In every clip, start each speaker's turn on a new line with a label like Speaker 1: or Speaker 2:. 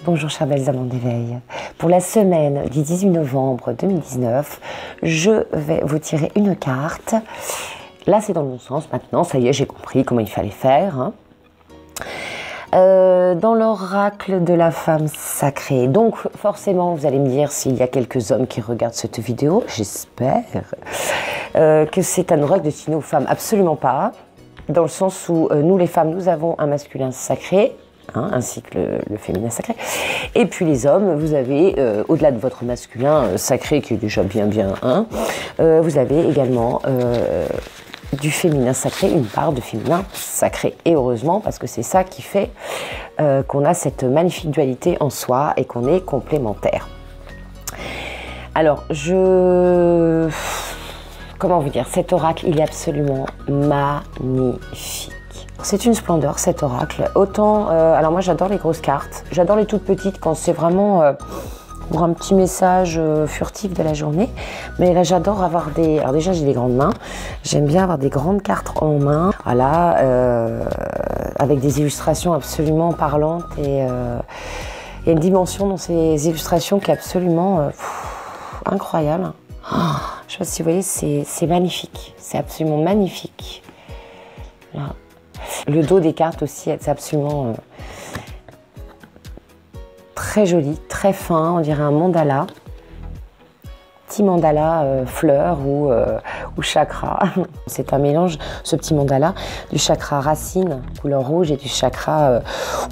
Speaker 1: Bonjour chères belles amants d'éveil. Pour la semaine du 18 novembre 2019, je vais vous tirer une carte. Là c'est dans le bon sens maintenant, ça y est j'ai compris comment il fallait faire. Hein. Dans l'oracle de la femme sacrée. Donc forcément vous allez me dire s'il y a quelques hommes qui regardent cette vidéo, j'espère que c'est un oracle destiné aux femmes. Absolument pas, dans le sens où nous les femmes nous avons un masculin sacré. Hein, ainsi que le féminin sacré. Et puis les hommes, vous avez, au-delà de votre masculin sacré, qui est déjà bien, vous avez également du féminin sacré, une part de féminin sacré. Et heureusement, parce que c'est ça qui fait qu'on a cette magnifique dualité en soi et qu'on est complémentaires. Alors, comment vous dire, cet oracle, il est absolument magnifique. C'est une splendeur cet oracle. Autant, alors moi j'adore les grosses cartes, j'adore les toutes petites quand c'est vraiment pour un petit message furtif de la journée. Mais là j'adore avoir des... Alors déjà j'ai des grandes mains, j'aime bien avoir des grandes cartes en main. Voilà, avec des illustrations absolument parlantes et il y a une dimension dans ces illustrations qui est absolument incroyable. Oh, je sais pas si vous voyez, c'est magnifique, c'est absolument magnifique. Là. Le dos des cartes aussi, c'est absolument très joli, très fin, on dirait un mandala. Petit mandala fleur ou chakra. C'est un mélange, ce petit mandala, du chakra racine, couleur rouge, et du chakra,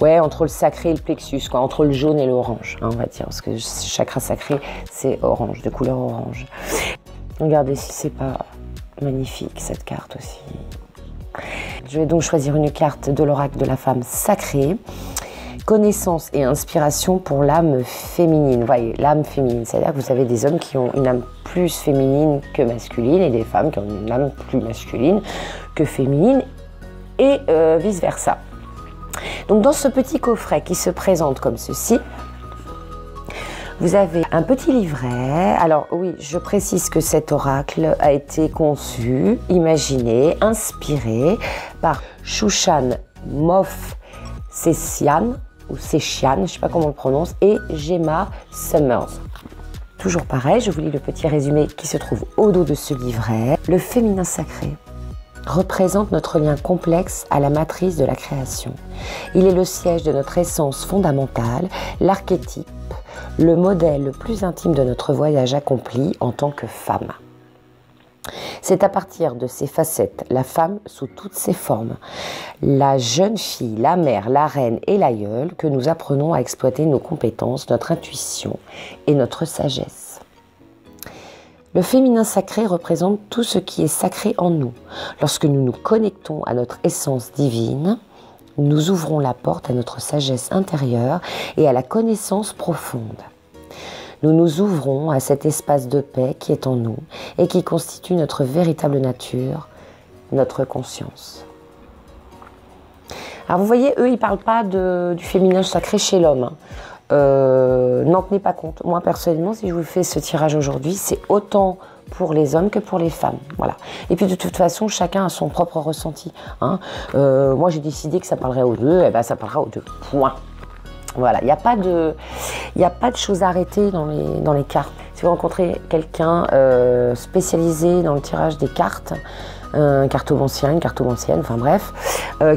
Speaker 1: ouais, entre le sacré et le plexus, quoi, entre le jaune et l'orange, hein, on va dire, parce que le chakra sacré, c'est orange, de couleur orange. Regardez si c'est pas magnifique, cette carte aussi. Je vais donc choisir une carte de l'oracle de la femme sacrée. Connaissance et inspiration pour l'âme féminine. Vous voyez, l'âme féminine, c'est-à-dire que vous avez des hommes qui ont une âme plus féminine que masculine et des femmes qui ont une âme plus masculine que féminine et vice-versa. Donc dans ce petit coffret qui se présente comme ceci, vous avez un petit livret. Alors oui, je précise que cet oracle a été conçu, imaginé, inspiré par Shushan Movsesian, ou Sechian, je ne sais pas comment on le prononce, et Gemma Summers. Toujours pareil, je vous lis le petit résumé qui se trouve au dos de ce livret. Le féminin sacré représente notre lien complexe à la matrice de la création. Il est le siège de notre essence fondamentale, l'archétype, le modèle le plus intime de notre voyage accompli en tant que femme. C'est à partir de ces facettes, la femme sous toutes ses formes, la jeune fille, la mère, la reine et l'aïeule, que nous apprenons à exploiter nos compétences, notre intuition et notre sagesse. Le féminin sacré représente tout ce qui est sacré en nous. Lorsque nous nous connectons à notre essence divine, nous ouvrons la porte à notre sagesse intérieure et à la connaissance profonde. Nous nous ouvrons à cet espace de paix qui est en nous et qui constitue notre véritable nature, notre conscience. Alors vous voyez, eux, ils ne parlent pas du féminin sacré chez l'homme. N'en tenez pas compte. Moi, personnellement, si je vous fais ce tirage aujourd'hui, c'est autant pour les hommes que pour les femmes. Voilà. Et puis de toute façon, chacun a son propre ressenti. Hein. Moi, j'ai décidé que ça parlerait aux deux, et ben ça parlera aux deux. Point. Voilà, il n'y a pas de choses arrêtées dans les cartes. Si vous rencontrez quelqu'un spécialisé dans le tirage des cartes, une cartomancienne, enfin bref,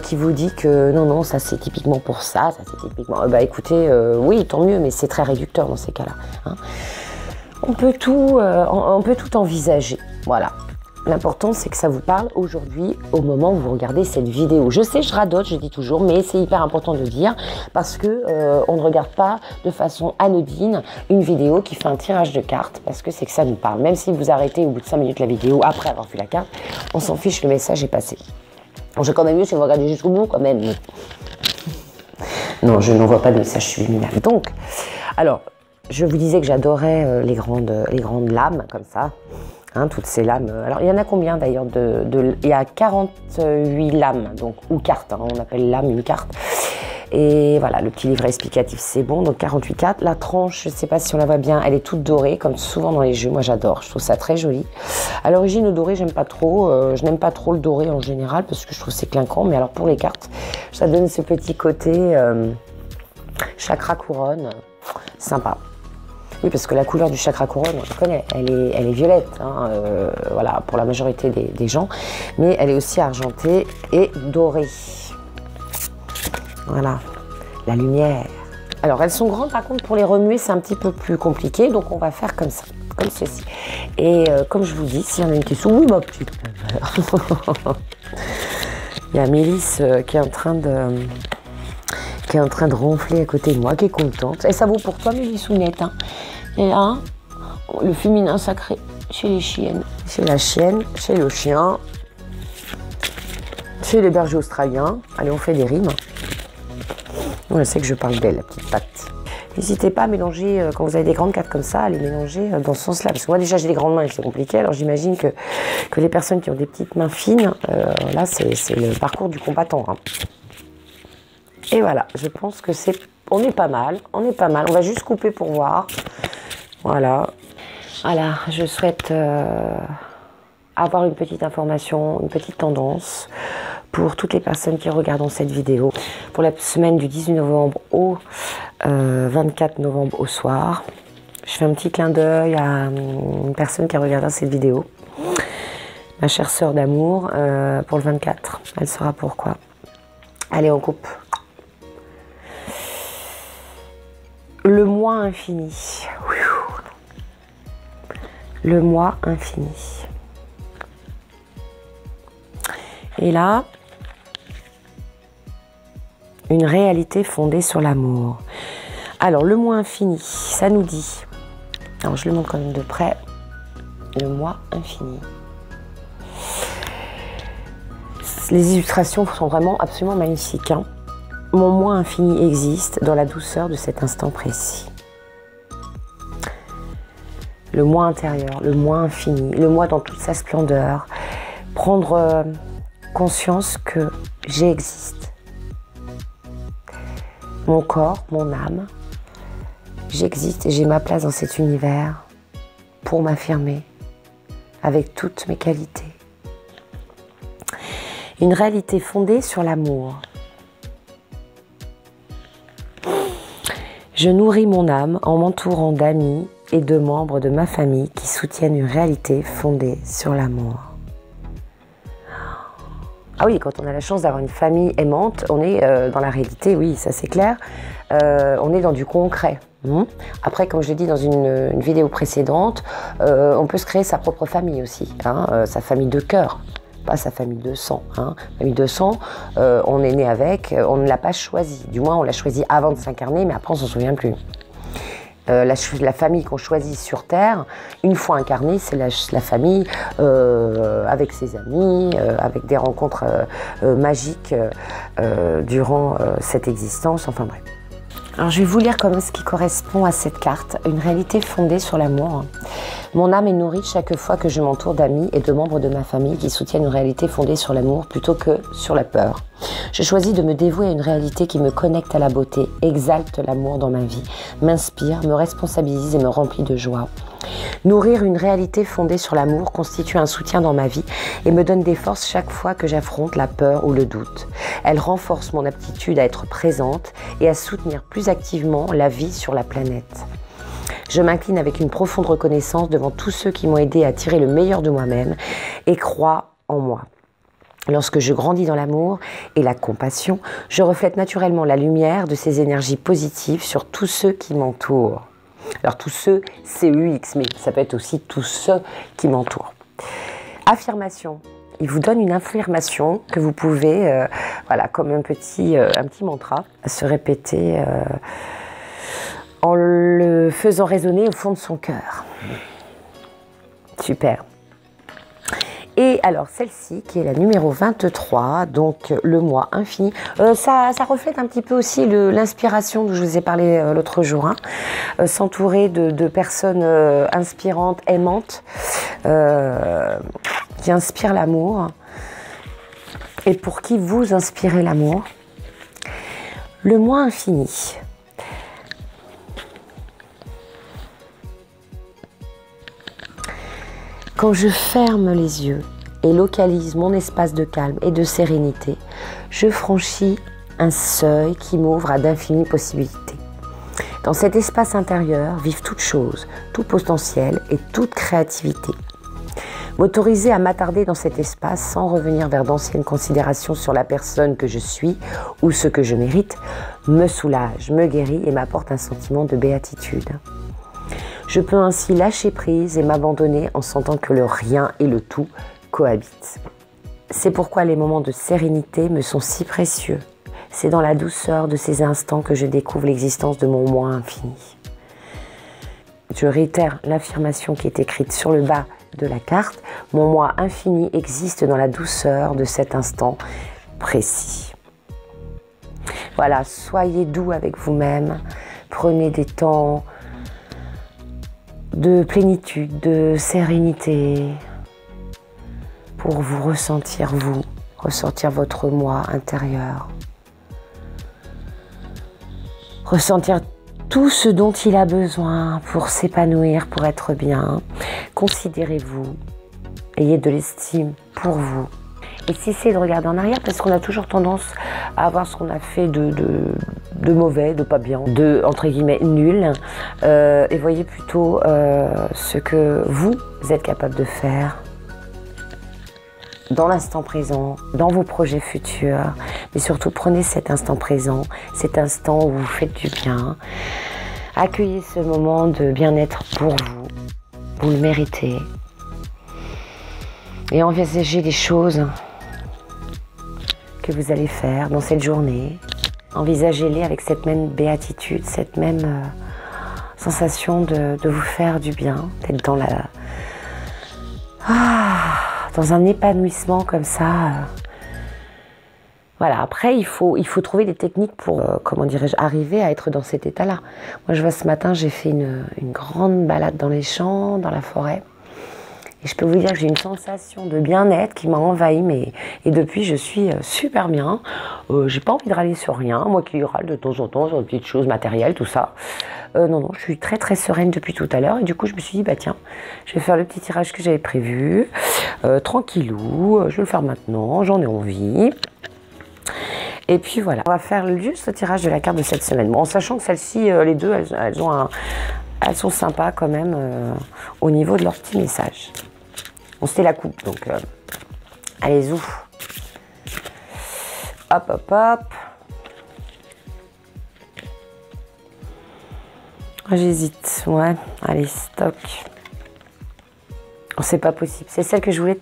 Speaker 1: qui vous dit que non, ça c'est typiquement pour ça c'est typiquement... bah écoutez, oui, tant mieux, mais c'est très réducteur dans ces cas-là. Hein. On peut tout envisager, voilà. L'important, c'est que ça vous parle aujourd'hui, au moment où vous regardez cette vidéo. Je sais, je radote, je dis toujours, mais c'est hyper important de le dire parce que on ne regarde pas de façon anodine une vidéo qui fait un tirage de cartes parce que c'est que ça nous parle. Même si vous arrêtez au bout de 5 minutes la vidéo, après avoir vu la carte, on s'en fiche, le message est passé. Bon, j'ai quand même mieux si vous regardez jusqu'au bout, quand même. Non, je n'envoie pas de message subliminal. Donc, alors, je vous disais que j'adorais les grandes lames, comme ça. Hein, toutes ces lames. Alors, il y en a combien d'ailleurs il y a 48 lames, donc, ou cartes. Hein, on appelle lame une carte. Et voilà, le petit livret explicatif, c'est bon. Donc, 48 cartes. La tranche, je ne sais pas si on la voit bien, elle est toute dorée, comme souvent dans les jeux. Moi, j'adore. Je trouve ça très joli. À l'origine, le doré, j'aime pas trop. Je n'aime pas trop le doré en général, parce que je trouve c'est clinquant. Mais alors, pour les cartes, ça donne ce petit côté... Chakra couronne, sympa. Oui, parce que la couleur du chakra couronne, on la connaît, elle est violette, hein, voilà, pour la majorité des gens, mais elle est aussi argentée et dorée. Voilà, la lumière. Alors, elles sont grandes, par contre, pour les remuer, c'est un petit peu plus compliqué, donc on va faire comme ça, comme ceci. Et comme je vous dis, s'il y en a une question, oui, ma petite. Il y a Mélisse qui est en train de ronfler à côté de moi, qui est contente. Et ça vaut pour toi, Mélissounette, hein. Et là, le féminin sacré chez les chiennes. Chez la chienne, chez le chien, chez les bergers australiens. Allez, on fait des rimes. Je sais que je parle d'elle, la petite patte. N'hésitez pas à mélanger, quand vous avez des grandes cartes comme ça, à les mélanger dans ce sens-là. Parce que moi, déjà, j'ai des grandes mains et c'est compliqué. Alors, j'imagine que les personnes qui ont des petites mains fines, là, c'est le parcours du combattant, hein. Et voilà, je pense que on est pas mal, on est pas mal. On va juste couper pour voir. Voilà. Voilà, je souhaite avoir une petite information, une petite tendance pour toutes les personnes qui regardent cette vidéo. Pour la semaine du 18 novembre au 24 novembre au soir. Je fais un petit clin d'œil à une personne qui regardera cette vidéo. Ma chère sœur d'amour, pour le 24. Elle saura pourquoi. Allez, on coupe. Le moi infini. Le moi infini. Et là, une réalité fondée sur l'amour. Alors, le moi infini, ça nous dit, alors je le montre quand même de près, le moi infini. Les illustrations sont vraiment absolument magnifiques, hein. Mon moi infini existe dans la douceur de cet instant précis. Le moi intérieur, le moi infini, le moi dans toute sa splendeur. Prendre conscience que j'existe. Mon corps, mon âme, j'existe et j'ai ma place dans cet univers pour m'affirmer avec toutes mes qualités. Une réalité fondée sur l'amour. Je nourris mon âme en m'entourant d'amis et de membres de ma famille qui soutiennent une réalité fondée sur l'amour. Ah oui, quand on a la chance d'avoir une famille aimante, on est dans la réalité, oui, ça c'est clair. On est dans du concret. Après, comme je l'ai dit dans une vidéo précédente, on peut se créer sa propre famille aussi, hein, sa famille de cœur. Pas sa famille de sang. Hein. Famille de sang, on est né avec, on ne l'a pas choisi. Du moins, on l'a choisi avant de s'incarner, mais après, on s'en souvient plus. La famille qu'on choisit sur Terre, une fois incarnée, c'est la famille avec ses amis, avec des rencontres magiques durant cette existence, enfin bref. Alors je vais vous lire comme ce qui correspond à cette carte, une réalité fondée sur l'amour. Mon âme est nourrie chaque fois que je m'entoure d'amis et de membres de ma famille qui soutiennent une réalité fondée sur l'amour plutôt que sur la peur. Je choisis de me dévouer à une réalité qui me connecte à la beauté, exalte l'amour dans ma vie, m'inspire, me responsabilise et me remplit de joie. Nourrir une réalité fondée sur l'amour constitue un soutien dans ma vie et me donne des forces chaque fois que j'affronte la peur ou le doute. Elle renforce mon aptitude à être présente et à soutenir plus activement la vie sur la planète. Je m'incline avec une profonde reconnaissance devant tous ceux qui m'ont aidé à tirer le meilleur de moi-même et croient en moi. Lorsque je grandis dans l'amour et la compassion, je reflète naturellement la lumière de ces énergies positives sur tous ceux qui m'entourent. Alors tous ceux, C-U-X, mais ça peut être aussi tous ceux qui m'entourent. Affirmation. Il vous donne une affirmation que vous pouvez, voilà, comme un petit mantra, se répéter en le faisant résonner au fond de son cœur. Super. Et alors celle-ci, qui est la numéro 23, donc le moi infini, ça reflète un petit peu aussi l'inspiration dont je vous ai parlé l'autre jour, hein. S'entourer de personnes inspirantes, aimantes, qui inspirent l'amour, et pour qui vous inspirez l'amour. Le moi infini. Quand je ferme les yeux et localise mon espace de calme et de sérénité, je franchis un seuil qui m'ouvre à d'infinies possibilités. Dans cet espace intérieur vivent toutes choses, tout potentiel et toute créativité. M'autoriser à m'attarder dans cet espace sans revenir vers d'anciennes considérations sur la personne que je suis ou ce que je mérite me soulage, me guérit et m'apporte un sentiment de béatitude. Je peux ainsi lâcher prise et m'abandonner en sentant que le rien et le tout cohabitent. C'est pourquoi les moments de sérénité me sont si précieux. C'est dans la douceur de ces instants que je découvre l'existence de mon moi infini. Je réitère l'affirmation qui est écrite sur le bas de la carte. Mon moi infini existe dans la douceur de cet instant précis. Voilà, soyez doux avec vous-même. Prenez des temps de plénitude, de sérénité pour vous, ressentir votre moi intérieur. Ressentir tout ce dont il a besoin pour s'épanouir, pour être bien. Considérez-vous, ayez de l'estime pour vous. Et cessez de regarder en arrière parce qu'on a toujours tendance à voir ce qu'on a fait de mauvais, de pas bien, de entre guillemets nul. Et voyez plutôt ce que vous êtes capable de faire dans l'instant présent, dans vos projets futurs, mais surtout prenez cet instant présent, cet instant où vous faites du bien. Accueillez ce moment de bien-être pour vous, vous le méritez. Et envisagez les choses que vous allez faire dans cette journée. Envisagez-les avec cette même béatitude, cette même sensation de vous faire du bien, d'être dans dans un épanouissement comme ça. Voilà, après il faut trouver des techniques pour, comment dirais-je, arriver à être dans cet état-là. Moi je vois ce matin, j'ai fait une grande balade dans les champs, dans la forêt. Et je peux vous dire que j'ai une sensation de bien-être qui m'a envahi, et depuis je suis super bien. J'ai pas envie de râler sur rien, moi qui râle de temps en temps sur des petites choses matérielles, tout ça. Non, je suis très très sereine depuis tout à l'heure et du coup je me suis dit, bah tiens, je vais faire le petit tirage que j'avais prévu, tranquillou, je vais le faire maintenant, j'en ai envie. Et puis voilà, on va faire juste le tirage de la carte de cette semaine. Bon, en sachant que celles-ci, les deux, elles sont sympas quand même au niveau de leur petit message. Bon, c'était la coupe, donc allez, ouf. Hop, hop, hop. J'hésite, ouais. Allez, stock. Oh, c'est pas possible. C'est celle que je voulais...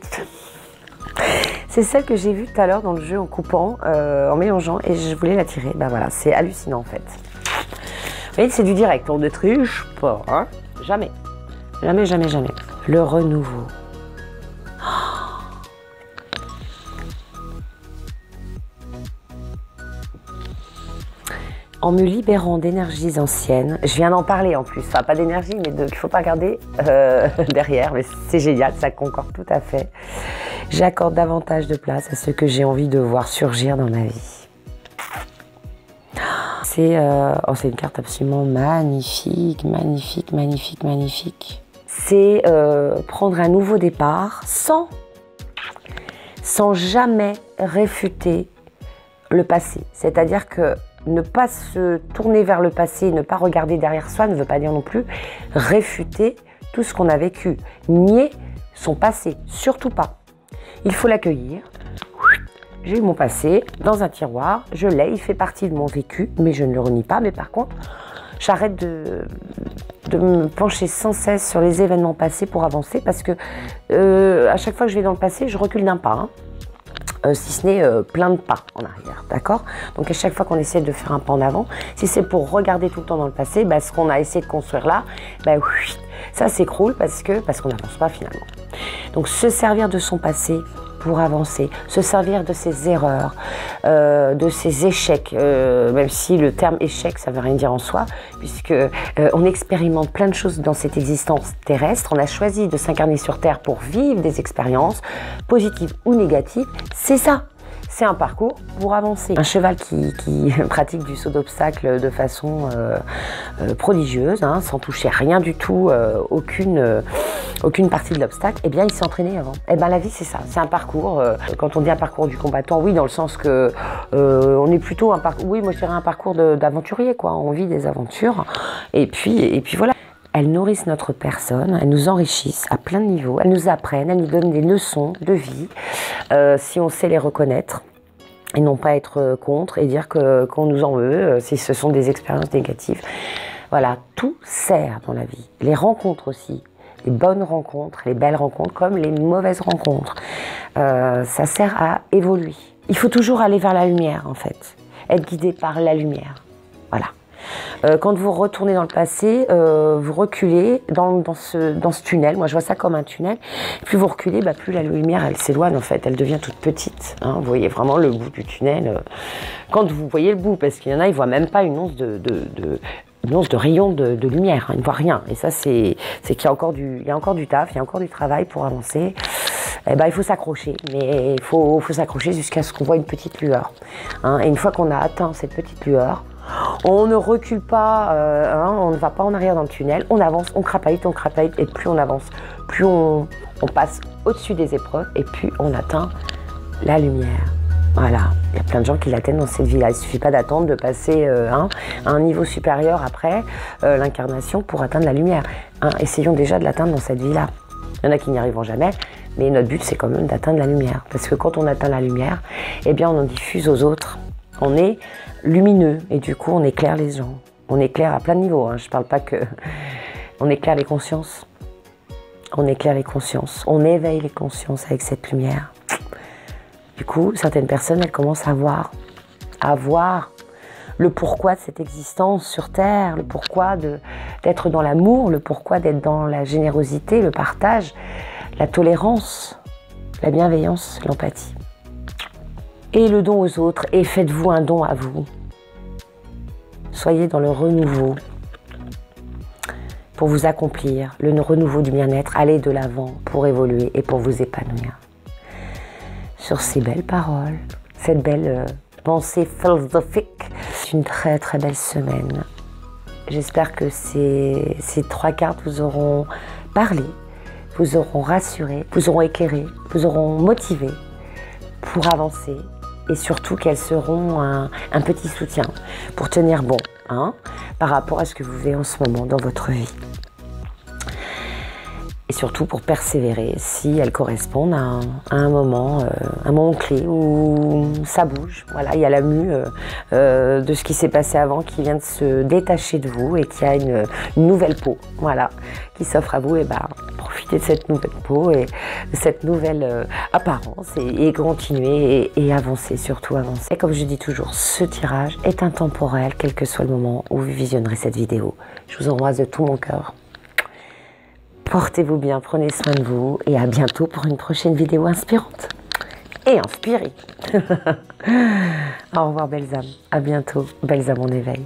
Speaker 1: C'est celle que j'ai vue tout à l'heure dans le jeu en coupant, en mélangeant, et je voulais la tirer. Bah voilà, c'est hallucinant en fait. Vous voyez, c'est du direct, on ne triche pas, hein. Jamais. Jamais, jamais, jamais. Le renouveau. En me libérant d'énergies anciennes, je viens d'en parler en plus, enfin pas d'énergie, mais qu'il ne faut pas garder derrière, mais c'est génial, ça concorde tout à fait. J'accorde davantage de place à ce que j'ai envie de voir surgir dans ma vie. C'est une carte absolument magnifique, magnifique, magnifique, magnifique. C'est prendre un nouveau départ sans jamais réfuter le passé. C'est-à-dire que ne pas se tourner vers le passé, ne pas regarder derrière soi, ne veut pas dire non plus réfuter tout ce qu'on a vécu. Nier son passé, surtout pas. Il faut l'accueillir. J'ai eu mon passé dans un tiroir, je l'ai, il fait partie de mon vécu, mais je ne le renie pas. Mais par contre, j'arrête de me pencher sans cesse sur les événements passés pour avancer, parce que à chaque fois que je vais dans le passé, je recule d'un pas. Si ce n'est plein de pas en arrière, d'accord? Donc à chaque fois qu'on essaie de faire un pas en avant, si c'est pour regarder tout le temps dans le passé, bah, ce qu'on a essayé de construire là, bah, ça s'écroule parce qu'on n'avance pas finalement. Donc se servir de son passé pour avancer, se servir de ses erreurs, de ses échecs, même si le terme échec, ça ne veut rien dire en soi, puisque on expérimente plein de choses dans cette existence terrestre. On a choisi de s'incarner sur Terre pour vivre des expériences, positives ou négatives. C'est ça. c'est un parcours pour avancer. Un cheval qui pratique du saut d'obstacle de façon prodigieuse, hein, sans toucher rien du tout, aucune partie de l'obstacle, eh bien il s'est entraîné avant. Eh bien la vie c'est ça, c'est un parcours. Quand on dit un parcours du combattant, oui, dans le sens que on est plutôt un parcours, oui, moi je dirais un parcours d'aventurier, quoi. On vit des aventures et puis voilà. Elles nourrissent notre personne, elles nous enrichissent à plein de niveaux, elles nous apprennent, elles nous donnent des leçons de vie, si on sait les reconnaître et non pas être contre et dire qu'on nous en veut, si ce sont des expériences négatives. Voilà, tout sert dans la vie. Les rencontres aussi, les bonnes rencontres, les belles rencontres comme les mauvaises rencontres, ça sert à évoluer. Il faut toujours aller vers la lumière en fait, être guidé par la lumière, voilà. Quand vous retournez dans le passé, vous reculez dans ce tunnel. Moi, je vois ça comme un tunnel. Plus vous reculez, plus la lumière, elle s'éloigne en fait. Elle devient toute petite. Hein. Vous voyez vraiment le bout du tunnel. Quand vous voyez le bout, parce qu'il y en a, ils ne voient même pas une once de rayon de lumière. Hein. Ils ne voient rien. Et ça, c'est qu'il y a encore du taf, il y a encore du travail pour avancer. Eh ben, il faut s'accrocher, mais il faut s'accrocher jusqu'à ce qu'on voit une petite lueur. Hein. Et une fois qu'on a atteint cette petite lueur, on ne recule pas, on ne va pas en arrière dans le tunnel, on avance, on crapahute, et plus on avance, plus on passe au-dessus des épreuves, et plus on atteint la lumière. Voilà, il y a plein de gens qui l'atteignent dans cette vie-là. Il ne suffit pas d'attendre de passer à un niveau supérieur après l'incarnation pour atteindre la lumière. Hein, essayons déjà de l'atteindre dans cette vie-là. Il y en a qui n'y arriveront jamais, mais notre but c'est quand même d'atteindre la lumière. Parce que quand on atteint la lumière, eh bien on en diffuse aux autres. On est lumineux et du coup on éclaire les gens. On éclaire à plein de niveaux, hein. Je ne parle pas que... On éclaire les consciences. On éclaire les consciences. On éveille les consciences avec cette lumière. Du coup, certaines personnes, elles commencent à voir le pourquoi de cette existence sur Terre, le pourquoi d'être dans l'amour, le pourquoi d'être dans la générosité, le partage, la tolérance, la bienveillance, l'empathie. Et le don aux autres, et faites-vous un don à vous. Soyez dans le renouveau pour vous accomplir, le renouveau du bien-être, allez de l'avant pour évoluer et pour vous épanouir. Sur ces belles paroles, cette belle pensée philosophique, c'est une très très belle semaine. J'espère que ces 3 cartes vous auront parlé, vous auront rassuré, vous auront éclairé, vous auront motivé pour avancer. Et surtout qu'elles seront un petit soutien pour tenir bon, hein, par rapport à ce que vous vivez en ce moment dans votre vie. Et surtout pour persévérer si elles correspondent à un moment clé où ça bouge. Voilà, il y a la mue de ce qui s'est passé avant qui vient de se détacher de vous et qui a une nouvelle peau, voilà, qui s'offre à vous. Et profitez de cette nouvelle peau et de cette nouvelle apparence et continuer et avancer, surtout avancer. Et comme je dis toujours, ce tirage est intemporel, quel que soit le moment où vous visionnerez cette vidéo. Je vous embrasse de tout mon cœur. Portez-vous bien, prenez soin de vous et à bientôt pour une prochaine vidéo inspirante et inspirée. Au revoir belles âmes, à bientôt, belles âmes en éveil.